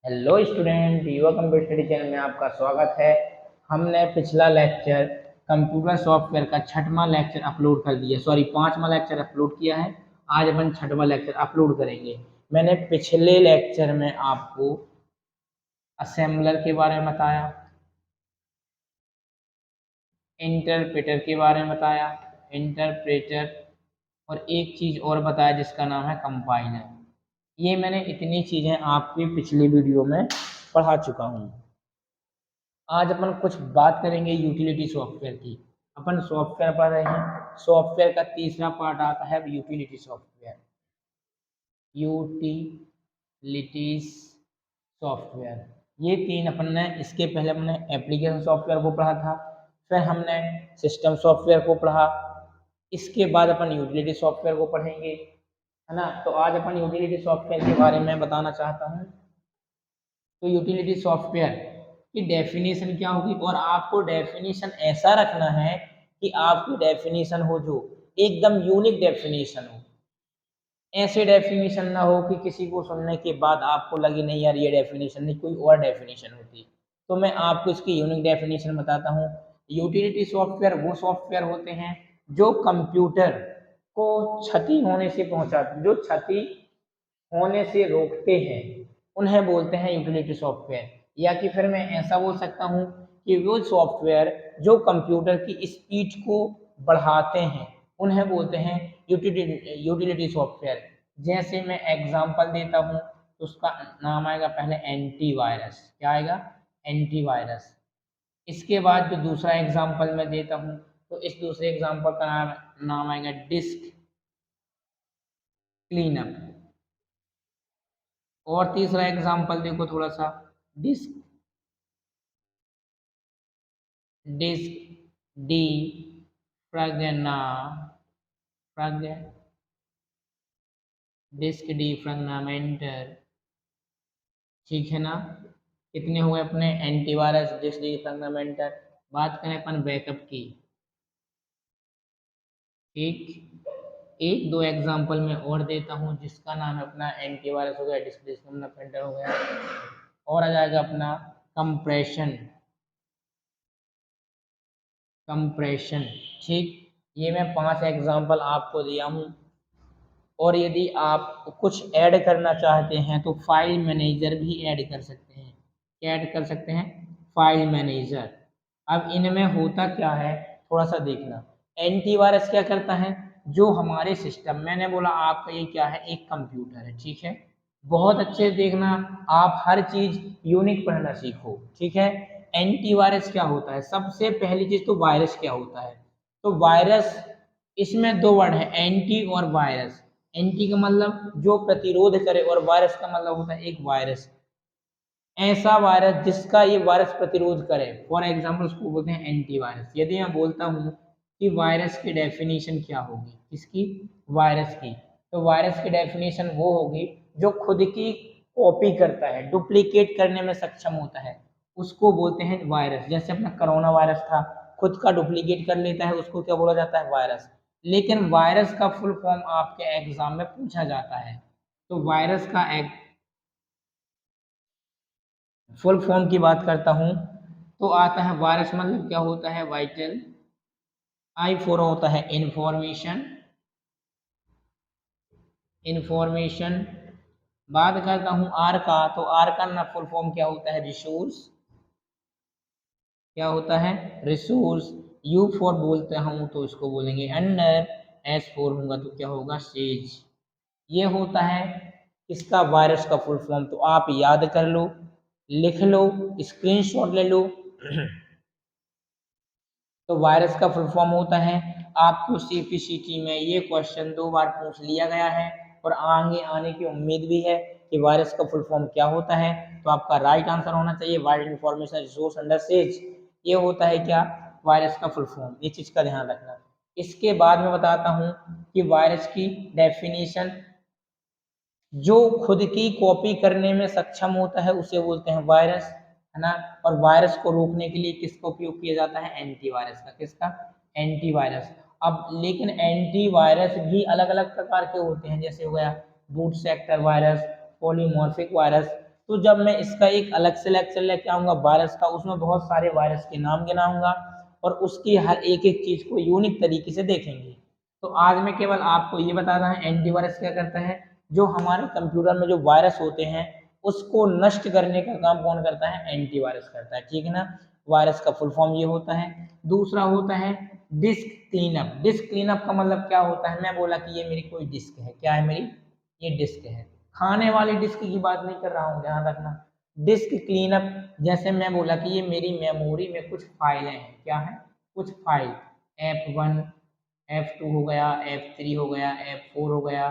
Hello student, युवा computer study channel में आपका स्वागत है। हमने पिछला लेक्चर कंप्यूटर सॉफ्टवेयर का छठवां लेक्चर अपलोड कर दिया, सॉरी पांचवा लेक्चर अपलोड किया है। आज अपन छठवां लेक्चर अपलोड करेंगे। मैंने पिछले लेक्चर में आपको असेंबलर के बारे में बताया, इंटरप्रेटर के बारे में बताया, इंटरप्रेटर और एक चीज़ और बताया जिसका नाम है कंपाइलर। ये मैंने इतनी चीज़ें आपकी पिछली वीडियो में पढ़ा चुका हूँ। आज अपन कुछ बात करेंगे यूटिलिटी सॉफ्टवेयर की। अपन सॉफ्टवेयर पढ़ रहे हैं, सॉफ्टवेयर का तीसरा पार्ट आता है यूटिलिटी सॉफ्टवेयर। यूटिलिटीज सॉफ्टवेयर, ये तीन अपन ने, इसके पहले हमने एप्लीकेशन सॉफ्टवेयर को पढ़ा था, फिर हमने सिस्टम सॉफ्टवेयर को पढ़ा, इसके बाद अपन यूटिलिटी सॉफ्टवेयर को पढ़ेंगे, है ना। तो आज अपन यूटिलिटी सॉफ्टवेयर के बारे में बताना चाहता हूँ। तो यूटिलिटी सॉफ्टवेयर की डेफिनेशन क्या होगी, और आपको डेफिनेशन ऐसा रखना है कि आपकी डेफिनेशन हो जो एकदम यूनिक डेफिनेशन हो। ऐसे डेफिनेशन ना हो कि किसी को सुनने के बाद आपको लगे नहीं यार ये डेफिनेशन नहीं, कोई और डेफिनेशन होती। तो मैं आपको इसकी यूनिक डेफिनेशन बताता हूँ। यूटिलिटी सॉफ्टवेयर वो सॉफ्टवेयर होते हैं जो कंप्यूटर को क्षति होने से पहुंचाते, जो क्षति होने से रोकते हैं, उन्हें बोलते हैं यूटिलिटी सॉफ्टवेयर। या कि फिर मैं ऐसा बोल सकता हूँ कि वो सॉफ्टवेयर जो कंप्यूटर की स्पीड को बढ़ाते हैं, उन्हें बोलते हैं यूटिलिटी सॉफ्टवेयर। जैसे मैं एग्जांपल देता हूँ तो उसका नाम आएगा पहले एंटीवायरस। क्या आएगा? एंटीवायरस। इसके बाद जो दूसरा एग्जांपल मैं देता हूँ तो इस दूसरे एग्जांपल का नाम आएगा डिस्क क्लीनअप। और तीसरा एग्जांपल देखो थोड़ा सा, डिस्क डिस्क डी फ्रगना फ्रग डिस्क डी फ्रगनामेंटर। ठीक है ना। कितने हुए अपने? Antivirus, disk defragmenter. बात करें अपन बैकअप की, ठीक, एक दो एग्जांपल मैं और देता हूँ जिसका नाम है अपना एंटीवायरस हो गया, डिस्क डी फ्रगनामेंटर हो गया, और आ जाएगा अपना कंप्रेशन। कंप्रेशन, ठीक। ये मैं 5 एग्जांपल आपको दिया हूँ। और यदि आप कुछ ऐड करना चाहते हैं तो फाइल मैनेजर भी ऐड कर सकते हैं। क्या ऐड कर सकते हैं? File manager. अब इनमें होता क्या है थोड़ा सा देखना। एंटीवायरस क्या करता है, जो हमारे सिस्टम, मैंने बोला आपका ये क्या है, एक कंप्यूटर है, ठीक है। बहुत अच्छे से देखना, आप हर चीज यूनिक पढ़ना सीखो, ठीक है। एंटीवायरस क्या होता है? सबसे पहली चीज तो वायरस क्या होता है। तो वायरस, इसमें दो वर्ड है, एंटी और वायरस। एंटी का मतलब जो प्रतिरोध करे, और वायरस का मतलब होता है एक वायरस, ऐसा वायरस जिसका ये वायरस प्रतिरोध करे। फॉर एग्जाम्पल उसको बोलते हैं एंटीवायरस। यदि मैं बोलता हूँ कि वायरस की डेफिनेशन क्या होगी, किसकी? वायरस की। तो वायरस की डेफिनेशन वो होगी जो खुद की कॉपी करता है, डुप्लीकेट करने में सक्षम होता है, उसको बोलते हैं वायरस। जैसे अपना कोरोना वायरस था, खुद का डुप्लीकेट कर लेता है, उसको क्या बोला जाता है? वायरस। लेकिन वायरस का फुल फॉर्म आपके एग्जाम में पूछा जाता है। तो वायरस का फुल फॉर्म की बात करता हूँ तो आता है, वायरस मतलब क्या होता है? वाइटल। आई फोर होता है इंफॉर्मेशन, इंफॉर्मेशन। बात करता हूँ आर का, तो आर का ना फुल फॉर्म क्या होता है? रिसोर्स। क्या होता है? रिसोर्स। यू फोर बोलते हूँ तो इसको बोलेंगे अंडर। एस फोर होगा तो क्या होगा? सेज। ये होता है इसका वायरस का फुल फॉर्म। तो आप याद कर लो, लिख लो, स्क्रीनशॉट ले लो। तो वायरस का फुल फॉर्म होता है, आपको सीपीसीटी में ये क्वेश्चन 2 बार पूछ लिया गया है और आगे आने की उम्मीद भी है कि वायरस का फुल फॉर्म क्या होता है। तो आपका राइट आंसर होना चाहिए virus information resource under says. ये होता है क्या? वायरस का फुल फॉर्म। ये चीज का ध्यान रखना। इसके बाद मैं बताता हूँ कि वायरस की डेफिनेशन, जो खुद की कॉपी करने में सक्षम होता है उसे बोलते हैं वायरस, है ना। और वायरस को रोकने के लिए किसका उपयोग किया जाता है? एंटीवायरस का। किसका? एंटीवायरस। अब लेकिन एंटीवायरस भी अलग अलग प्रकार के होते हैं, जैसे हो गया boot sector virus, polymorphic virus. तो जब मैं इसका एक अलग से लेक्चर लेके आऊँगा वायरस का, उसमें बहुत सारे वायरस के नाम गिनाऊँगा और उसकी हर एक एक चीज़ को यूनिक तरीके से देखेंगे। तो आज मैं केवल आपको ये बता रहा हूँ एंटीवायरस क्या करता है। जो हमारे कंप्यूटर में जो वायरस होते हैं उसको नष्ट करने का काम कौन करता है, एंटीवायरस करता है, ठीक है ना। वायरस का फुल फॉर्म ये होता है। दूसरा होता है डिस्क क्लीनअप। डिस्क क्लीनअप का मतलब क्या होता है, मैं बोला कि ये मेरी कोई डिस्क है, क्या है मेरी, ये डिस्क है। खाने वाली डिस्क की बात नहीं कर रहा हूँ, ध्यान रखना। डिस्क क्लीनअप जैसे मैं बोला कि ये मेरी मेमोरी में कुछ फाइलें हैं, क्या है, कुछ फाइल, F1 F2 हो गया, F3 हो गया, F4 हो गया,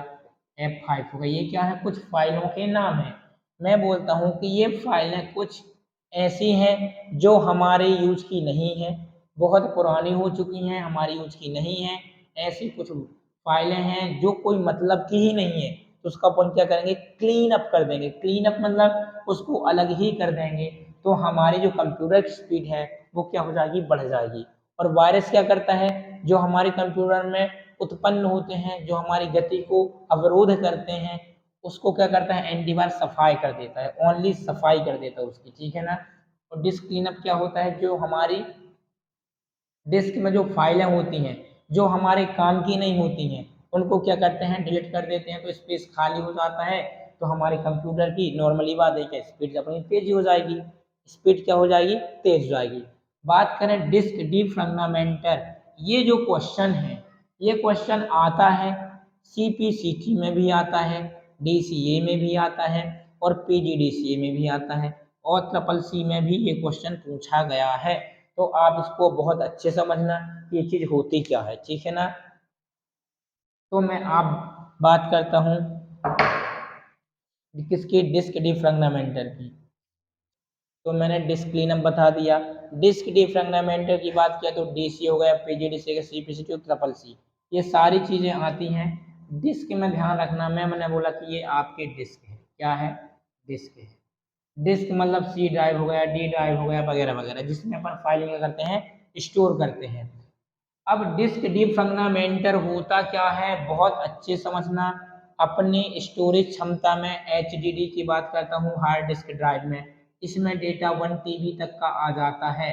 F5 हो गया, ये क्या है, कुछ फाइलों के नाम हैं। मैं बोलता हूँ कि ये फाइलें कुछ ऐसी हैं जो हमारे यूज की नहीं है, बहुत पुरानी हो चुकी हैं, हमारी यूज की नहीं है। ऐसी कुछ फाइलें हैं जो कोई मतलब की ही नहीं है, तो उसका अपन क्या करेंगे, क्लीन अप कर देंगे। क्लीन अप मतलब उसको अलग ही कर देंगे, तो हमारी जो कंप्यूटर की स्पीड है वो क्या हो जाएगी, बढ़ जाएगी। और वायरस क्या करता है, जो हमारे कंप्यूटर में उत्पन्न होते हैं, जो हमारी गति को अवरोध करते हैं, उसको क्या करता है, एंटीवायरस सफाई कर देता है, ओनली सफाई कर देता है उसकी, ठीक है ना। और डिस्क क्लीनअप क्या होता है, जो हमारी डिस्क में जो फाइलें होती हैं जो हमारे काम की नहीं होती हैं उनको क्या करते हैं, डिलीट कर देते हैं, तो स्पेस खाली हो जाता है। तो हमारे कंप्यूटर की नॉर्मली बात है कि स्पीड अपनी तेजी हो जाएगी, स्पीड क्या हो जाएगी, तेज हो जाएगी। बात करें डिस्क डिफ्रैगमेंटर, ये जो क्वेश्चन है, ये क्वेश्चन आता है CPCT में भी आता है, DCA में भी आता है और PGDCA में भी आता है और CCC में भी ये क्वेश्चन पूछा गया है। तो आप इसको बहुत अच्छे समझना कि ये चीज़ होती क्या है, ठीक है ना। तो मैं आप बात करता हूँ किसकी, डिस्क डिफ्रैगमेंटर की। तो मैंने डिस्क क्लीनअप बता दिया। डिस्क डिफ्रैगमेंटर की बात किया तो DC हो गया, PGDCA का, CPCT और CCC, ये सारी चीज़ें आती हैं। डिस्क में ध्यान रखना, मैंने बोला कि ये आपके डिस्क है, क्या है, डिस्क है। डिस्क मतलब C ड्राइव हो गया, D ड्राइव हो गया, वगैरह वगैरह, जिसमें अपन फाइलिंग करते हैं, स्टोर करते हैं। अब डिस्क डिफ्रैगमेंटर होता क्या है, बहुत अच्छे समझना। अपनी स्टोरेज क्षमता में HDD की बात करता हूँ, हार्ड डिस्क ड्राइव में, इसमें डेटा 1 TB तक का आ जाता है।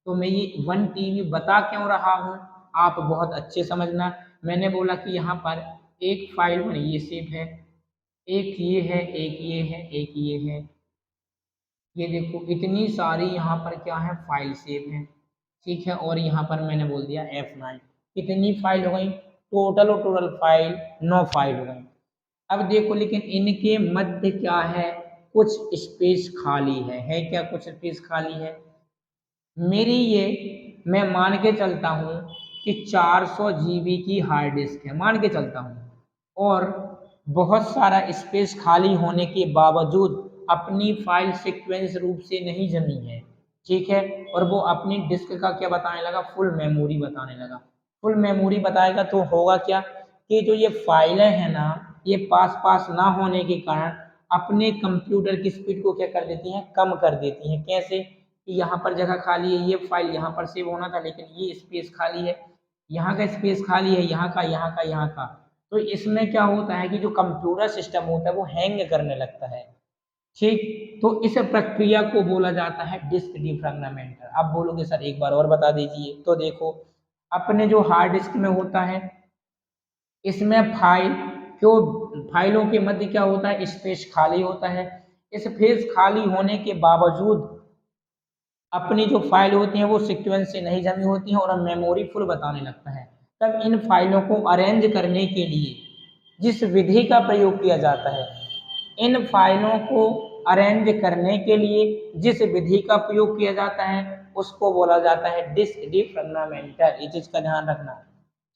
तो मैं ये 1 TB बता क्यों रहा हूँ, आप बहुत अच्छे समझना। मैंने बोला कि यहाँ पर एक फाइल में ये सेव है, एक ये है, एक ये है, एक ये है, ये देखो इतनी सारी यहाँ पर क्या है, फाइल सेव है, ठीक है। और यहाँ पर मैंने बोल दिया F9, कितनी फाइल हो गई, टोटल और टोटल फाइल 9 फाइल हो गई। अब देखो लेकिन इनके मध्य क्या है, कुछ स्पेस खाली है क्या, कुछ स्पेस खाली है। मेरी ये, मैं मान के चलता हूँ कि 400 GB की हार्ड डिस्क है, मान के चलता हूँ, और बहुत सारा स्पेस खाली होने के बावजूद अपनी फाइल सीक्वेंस रूप से नहीं जमी है, ठीक है। और वो अपनी डिस्क का क्या बताने लगा, फुल मेमोरी बताने लगा। फुल मेमोरी बताएगा तो होगा क्या, कि जो ये फाइलें हैं ना, ये पास पास ना होने के कारण अपने कंप्यूटर की स्पीड को क्या कर देती हैं, कम कर देती हैं। कैसे, कि यहाँ पर जगह खाली है, ये फाइल यहाँ पर सेव होना था लेकिन ये स्पेस खाली है, यहाँ का स्पेस खाली है, यहाँ का, यहाँ का, यहाँ का। तो इसमें क्या होता है कि जो कंप्यूटर सिस्टम होता है वो हैंग करने लगता है, ठीक। तो इस प्रक्रिया को बोला जाता है डिस्क डिफ्रैगमेंटर। अब बोलोगे सर एक बार और बता दीजिए, तो देखो अपने जो हार्ड डिस्क में होता है, इसमें फाइल, जो फाइलों के मध्य क्या होता है, स्पेस खाली होता है। स्पेस खाली होने के बावजूद अपनी जो फाइल होती हैं वो सीक्वेंस से नहीं जमी होती हैं और मेमोरी फुल बताने लगता है। तब इन फाइलों को अरेंज करने के लिए जिस विधि का प्रयोग किया जाता है, इन फाइलों को अरेंज करने के लिए जिस विधि का प्रयोग किया जाता है उसको बोला जाता है डिस्क डिफ्रैगमेंटर। ये चीज का ध्यान रखना,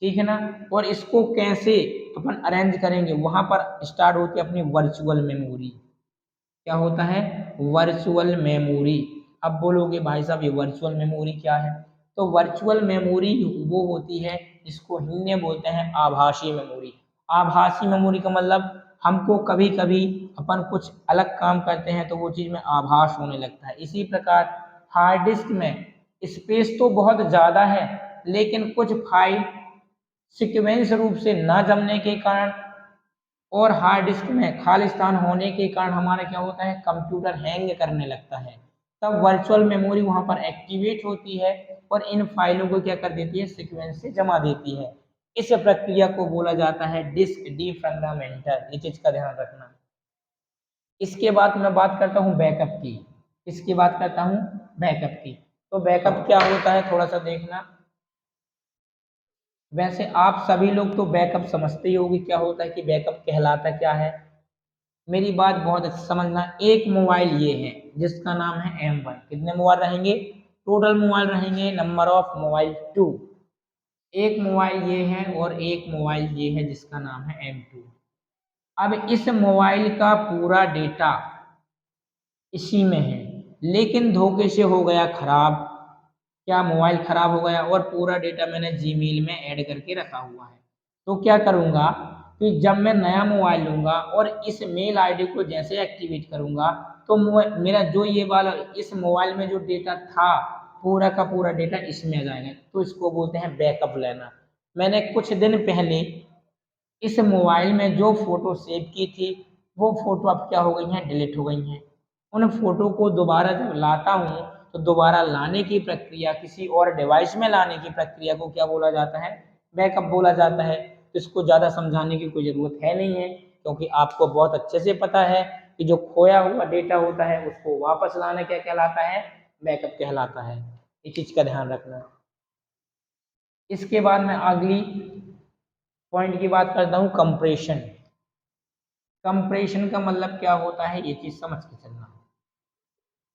ठीक है ना। और इसको कैसे अपन अरेंज करेंगे, वहां पर स्टार्ट होती है अपनी वर्चुअल मेमोरी। क्या होता है, वर्चुअल मेमोरी। अब बोलोगे भाई साहब ये वर्चुअल मेमोरी क्या है, तो वर्चुअल मेमोरी वो होती है जिसको हिंदी में बोलते हैं आभासी मेमोरी। आभासी मेमोरी का मतलब हमको कभी कभी अपन कुछ अलग काम करते हैं तो वो चीज़ में आभास होने लगता है। इसी प्रकार हार्ड डिस्क में स्पेस तो बहुत ज़्यादा है लेकिन कुछ फाइल सीक्वेंस रूप से ना जमने के कारण और हार्ड डिस्क में खाली स्थान होने के कारण हमारा क्या होता है, कंप्यूटर हैंग करने लगता है। तब वर्चुअल मेमोरी वहां पर एक्टिवेट होती है और इन फाइलों को क्या कर देती है, सीक्वेंस से जमा देती है। इस प्रक्रिया को बोला जाता है डिस्क डिफ्रेगमेंटर। ये चीज का ध्यान रखना। इसके बाद मैं बात करता हूँ बैकअप की। इसकी बात करता हूँ बैकअप की। तो बैकअप क्या होता है थोड़ा सा देखना। वैसे आप सभी लोग तो बैकअप समझते ही होंगे क्या होता है, कि बैकअप कहलाता क्या है। मेरी बात बहुत अच्छी समझना। एक मोबाइल ये है जिसका नाम है M1। कितने मोबाइल रहेंगे, टोटल मोबाइल रहेंगे नंबर ऑफ मोबाइल 2। एक मोबाइल ये है और एक मोबाइल ये है जिसका नाम है M2। अब इस मोबाइल का पूरा डेटा इसी में है, लेकिन धोखे से हो गया खराब। क्या, मोबाइल खराब हो गया और पूरा डेटा मैंने जीमेल में ऐड करके रखा हुआ है। तो क्या करूँगा कि जब मैं नया मोबाइल लूँगा और इस मेल आईडी को जैसे एक्टिवेट करूँगा तो मेरा जो ये वाला इस मोबाइल में जो डेटा था पूरा का पूरा डेटा इसमें आ जाएगा। तो इसको बोलते हैं बैकअप लेना। मैंने कुछ दिन पहले इस मोबाइल में जो फ़ोटो सेव की थी वो फ़ोटो अब क्या हो गई हैं, डिलीट हो गई हैं। उन फ़ोटो को दोबारा जब लाता हूँ तो दोबारा लाने की प्रक्रिया, किसी और डिवाइस में लाने की प्रक्रिया को क्या बोला जाता है, बैकअप बोला जाता है। तो इसको ज़्यादा समझाने की कोई ज़रूरत है नहीं है, क्योंकि आपको बहुत अच्छे से पता है कि जो खोया हुआ डेटा होता है उसको वापस लाना क्या कहलाता है, बैकअप कहलाता है। इस चीज़ का ध्यान रखना। इसके बाद मैं अगली पॉइंट की बात करता हूँ, कंप्रेशन। कंप्रेशन का मतलब क्या होता है, ये चीज समझ के चलना।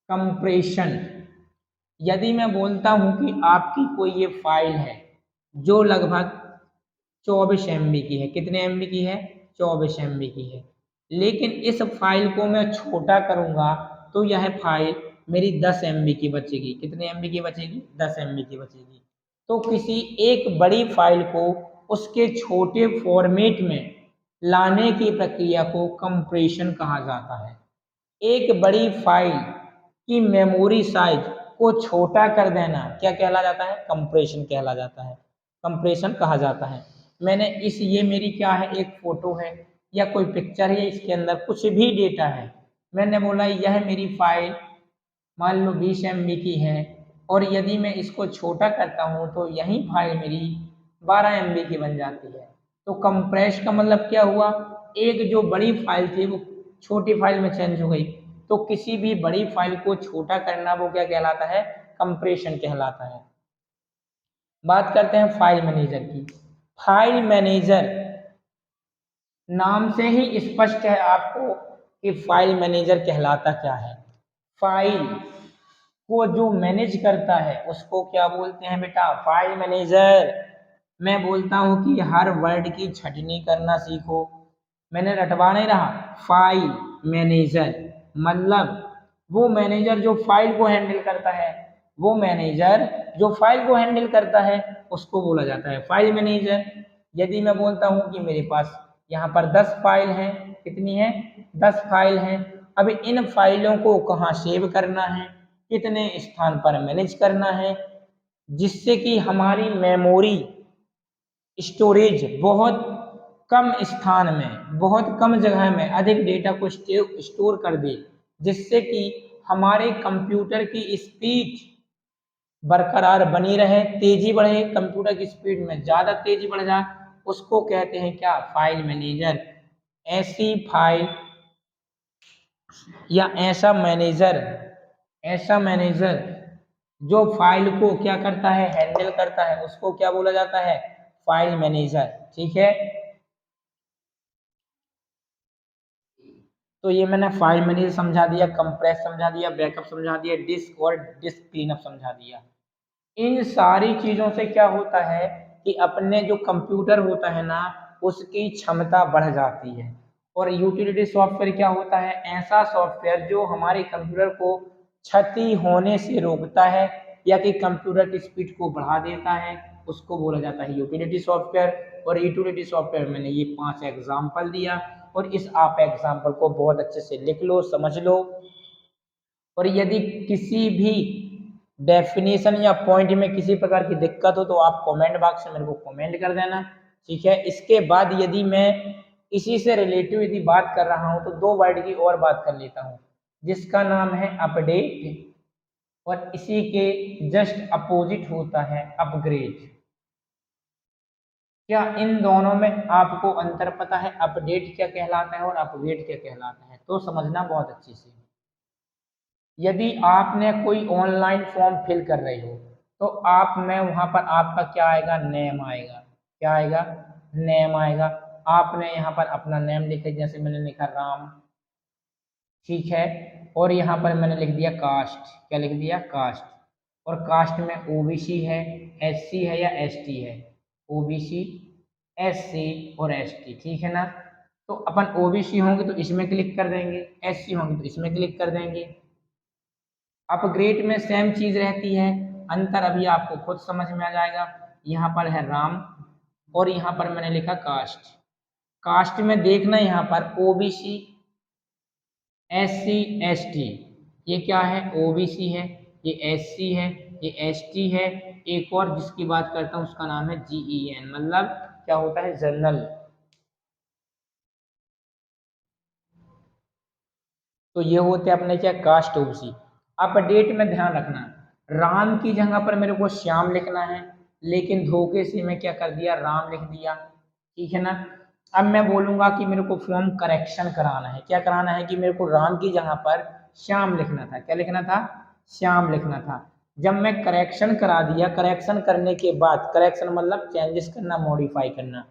कंप्रेशन, यदि मैं बोलता हूं कि आपकी कोई ये फाइल है जो लगभग 24 MB की है। कितने MB की है, 24 MB की है। लेकिन इस फाइल को मैं छोटा करूंगा तो यह फाइल मेरी 10 MB की बचेगी। कितने MB की बचेगी, 10 MB की बचेगी। तो किसी एक बड़ी फाइल को उसके छोटे फॉर्मेट में लाने की प्रक्रिया को कंप्रेशन कहा जाता है। एक बड़ी फाइल की मेमोरी साइज को छोटा कर देना क्या कहला जाता है, कंप्रेशन कहला जाता है, कंप्रेशन कहा जाता है। मैंने ये मेरी क्या है, एक फोटो है या कोई पिक्चर है, इसके अंदर कुछ भी डेटा है। मैंने बोला यह मेरी फाइल मान लो 20 MB की है और यदि मैं इसको छोटा करता हूँ तो यही फाइल मेरी 12 MB की बन जाती है। तो कंप्रेस का मतलब क्या हुआ, एक जो बड़ी फाइल थी वो छोटी फाइल में चेंज हो गई। तो किसी भी बड़ी फाइल को छोटा करना वो क्या कहलाता है, कंप्रेशन कहलाता है। बात करते हैं फाइल मैनेजर की। फाइल मैनेजर नाम से ही स्पष्ट है आपको कि फाइल मैनेजर कहलाता क्या है। फाइल को जो मैनेज करता है उसको क्या बोलते हैं बेटा, फाइल मैनेजर। मैं बोलता हूं कि हर वर्ड की छटनी करना सीखो। मैंने रटवा नहीं रहा। फाइल मैनेजर मतलब वो मैनेजर जो फाइल को हैंडल करता है, वो मैनेजर जो फाइल को हैंडल करता है उसको बोला जाता है फाइल मैनेजर। यदि मैं बोलता हूं कि मेरे पास यहाँ पर 10 फाइल हैं, कितनी है, 10 फाइल हैं। अब इन फाइलों को कहाँ सेव करना है, कितने स्थान पर मैनेज करना है, जिससे कि हमारी मेमोरी स्टोरेज बहुत कम स्थान में, बहुत कम जगह में अधिक डेटा को स्टोर कर दे, जिससे कि हमारे कंप्यूटर की स्पीड बरकरार बनी रहे, तेजी बढ़े, कंप्यूटर की स्पीड में ज़्यादा तेजी बढ़ जाए, उसको कहते हैं क्या, फाइल मैनेजर। ऐसी फाइल या ऐसा मैनेजर जो फाइल को क्या करता है, हैंडल करता है, उसको क्या बोला जाता है, फाइल मैनेजर। ठीक है, तो ये मैंने फाइल मैनेजर समझा दिया, कंप्रेस समझा दिया, बैकअप समझा दिया, डिस्क और डिस्क क्लीनअप समझा दिया। इन सारी चीजों से क्या होता है कि अपने जो कंप्यूटर होता है ना उसकी क्षमता बढ़ जाती है। और यूटिलिटी सॉफ्टवेयर क्या होता है, ऐसा सॉफ्टवेयर जो हमारे कंप्यूटर को क्षति होने से रोकता है या कि कंप्यूटर की स्पीड को बढ़ा देता है, उसको बोला जाता है यूटिलिटी सॉफ्टवेयर। और यूटिलिटी सॉफ्टवेयर मैंने ये 5 एग्जाम्पल दिया और इस आप एग्जाम्पल को बहुत अच्छे से लिख लो, समझ लो। और यदि किसी भी डेफिनेशन या पॉइंट में किसी प्रकार की दिक्कत हो तो आप कमेंट बॉक्स में मेरे को कमेंट कर देना। ठीक है, इसके बाद यदि मैं इसी से रिलेटिव यदि बात कर रहा हूं तो दो वर्ड की और बात कर लेता हूं, जिसका नाम है अपडेट और इसी के जस्ट अपोजिट होता है अपग्रेड। क्या इन दोनों में आपको अंतर पता है? अपडेट क्या कहलाता है और अपग्रेड क्या कहलाता है? तो समझना बहुत अच्छे से। यदि आपने कोई ऑनलाइन फॉर्म फिल कर रहे हो तो आप में वहां पर आपका क्या आएगा? नेम आएगा। क्या आएगा? नेम आएगा। आपने यहाँ पर अपना नेम लिखा, जैसे मैंने लिखा राम, ठीक है। और यहाँ पर मैंने लिख दिया कास्ट। क्या लिख दिया? कास्ट। और कास्ट में ओबीसी है, एससी है या एसटी है? ओबीसी, एससी और एसटी, ठीक है ना। तो अपन ओबीसी होंगे तो इसमें क्लिक कर देंगे, एससी होंगे तो इसमें क्लिक कर देंगे। अपग्रेड में सेम चीज रहती है, अंतर अभी आपको खुद समझ में आ जाएगा। यहाँ पर है राम और यहाँ पर मैंने लिखा कास्ट। कास्ट में देखना यहाँ पर ओबीसी, एससी, एसटी, ये क्या है? ओबीसी है, ये एससी है, ये एसटी है। एक और जिसकी बात करता हूँ उसका नाम है जीईएन, मतलब क्या होता है? जनरल। तो ये होते हैं अपने क्या? Cast OBC. अपडेट में ध्यान रखना, राम की जगह पर मेरे को श्याम लिखना है, लेकिन धोखे से मैं क्या कर दिया? राम लिख दिया, ठीक है ना। अब मैं बोलूंगा कि मेरे को फॉर्म करेक्शन कराना है। क्या कराना है? कि मेरे को राम की जगह पर श्याम लिखना था। क्या लिखना था? श्याम लिखना था। जब मैं करेक्शन करा दिया, करेक्शन करने के बाद, करेक्शन मतलब चेंजेस करना, मॉडिफाई करना,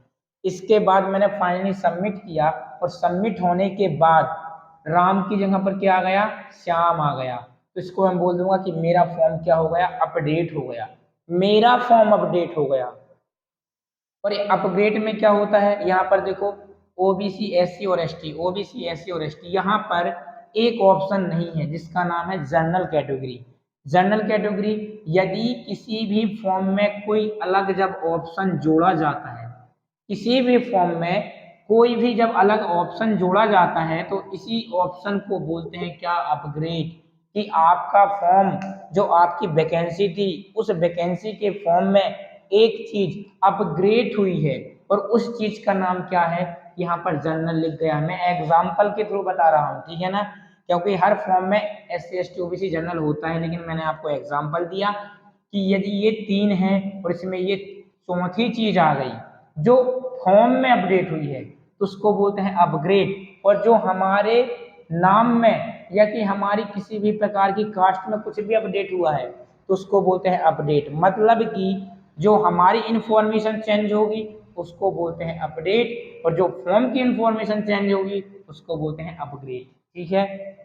इसके बाद मैंने फाइनली सबमिट किया और सबमिट होने के बाद राम की जगह पर क्या आ गया? श्याम आ गया। तो इसको मैं बोल दूंगा कि मेरा फॉर्म क्या हो गया? अपडेट हो गया। मेरा फॉर्म अपडेट हो गया। और अपग्रेड में क्या होता है? यहाँ पर देखो, ओबीसी, एससी और एसटी, ओबीसी, एससी और एसटी, यहाँ पर एक ऑप्शन नहीं है जिसका नाम है जनरल कैटेगरी। जनरल कैटेगरी, यदि किसी भी फॉर्म में कोई अलग जब ऑप्शन जोड़ा जाता है, किसी भी फॉर्म में कोई भी जब अलग ऑप्शन जोड़ा जाता है तो इसी ऑप्शन को बोलते हैं क्या? अपग्रेड। कि आपका फॉर्म, जो आपकी वैकेंसी थी, उस वैकेंसी के फॉर्म में एक चीज अपग्रेड हुई है और उस चीज का नाम क्या है? यहाँ पर जनरल लिख गया। मैं एग्जाम्पल के थ्रू बता रहा हूँ, ठीक है ना, क्योंकि हर फॉर्म में एससी, एसटी, ओबीसी जनरल होता है, लेकिन मैंने आपको एग्जाम्पल दिया कि यदि ये तीन है और इसमें ये चौथी चीज आ गई जो फॉर्म में अपडेट हुई है तो उसको बोलते हैं अपग्रेड। और जो हमारे नाम में या कि हमारी किसी भी प्रकार की कास्ट में कुछ भी अपडेट हुआ है तो उसको बोलते हैं अपडेट। मतलब कि जो हमारी इंफॉर्मेशन चेंज होगी उसको बोलते हैं अपडेट, और जो फॉर्म की इंफॉर्मेशन चेंज होगी उसको बोलते हैं अपग्रेड, ठीक है।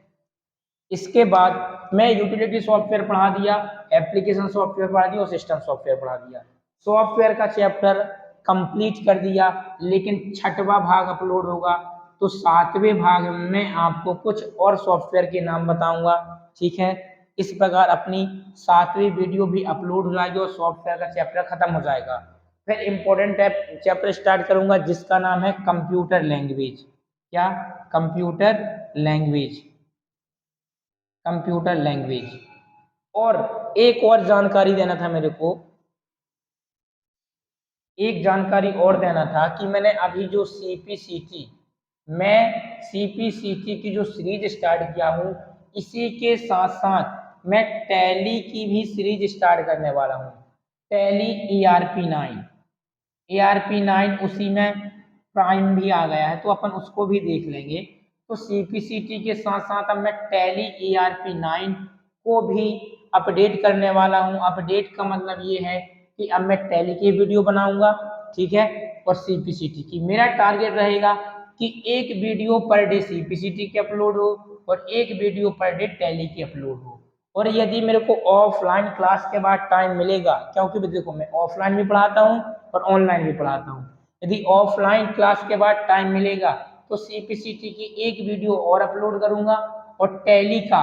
इसके बाद मैं यूटिलिटी सॉफ्टवेयर पढ़ा दिया, एप्लीकेशन सॉफ्टवेयर पढ़ा दिया और सिस्टम सॉफ्टवेयर पढ़ा दिया। सॉफ्टवेयर का चैप्टर कंप्लीट कर दिया, लेकिन छठवां भाग अपलोड होगा तो सातवें भाग में आपको कुछ और सॉफ्टवेयर के नाम बताऊंगा, ठीक है। इस प्रकार अपनी सातवीं वीडियो भी अपलोड हो जाएगी और सॉफ्टवेयर का चैप्टर खत्म हो जाएगा। फिर इम्पोर्टेंट चैप्टर स्टार्ट करूंगा जिसका नाम है कंप्यूटर लैंग्वेज। क्या? Computer language. Computer language. और एक और जानकारी देना था मेरे को, एक जानकारी और देना था कि मैंने अभी जो सीपीसीटी, मैं सीपीसीटी की जो सीरीज स्टार्ट किया हूँ, इसी के साथ साथ मैं टैली की भी सीरीज स्टार्ट करने वाला हूँ। टैली ERP9, ARP9 उसी में प्राइम भी आ गया है तो अपन उसको भी देख लेंगे। तो सीपीसीटी के साथ साथ अब मैं टैली ERP9 को भी अपडेट करने वाला हूँ। अपडेट का मतलब ये है कि अब मैं टैली की वीडियो बनाऊंगा, ठीक है, और सीपीसीटी की। मेरा टारगेट रहेगा कि एक वीडियो पर डे सीपीसीटी की अपलोड हो और एक वीडियो पर डे टैली की अपलोड हो। और यदि मेरे को ऑफलाइन क्लास के बाद टाइम मिलेगा, क्योंकि देखो मैं ऑफलाइन भी पढ़ाता हूँ और ऑनलाइन भी पढ़ाता हूँ, यदि ऑफलाइन क्लास के बाद टाइम मिलेगा तो सीपीसीटी की एक वीडियो और अपलोड करूंगा और टैली का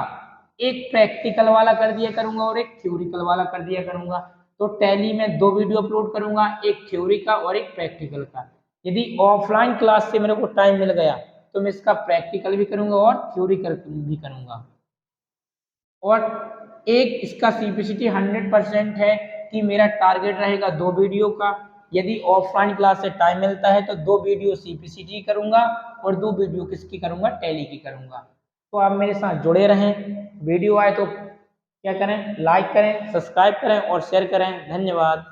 एक प्रैक्टिकल वाला कर दिया करूंगा और एक थ्योरिकल वाला कर दिया करूंगा। तो टैली में दो वीडियो अपलोड करूंगा, एक थ्योरी का और एक प्रैक्टिकल का। यदि ऑफलाइन क्लास से मेरे को टाइम मिल गया तो मैं इसका प्रैक्टिकल भी करूंगा और थ्योरिकल भी करूंगा। और एक इसका सीपीसीटी 100% है कि मेरा टारगेट रहेगा 2 वीडियो का, यदि ऑफलाइन क्लास से टाइम मिलता है तो 2 वीडियो CPCT करूँगा और 2 वीडियो किसकी करूँगा, टैली की करूँगा। तो आप मेरे साथ जुड़े रहें। वीडियो आए तो क्या करें, लाइक करें, सब्सक्राइब करें और शेयर करें। धन्यवाद।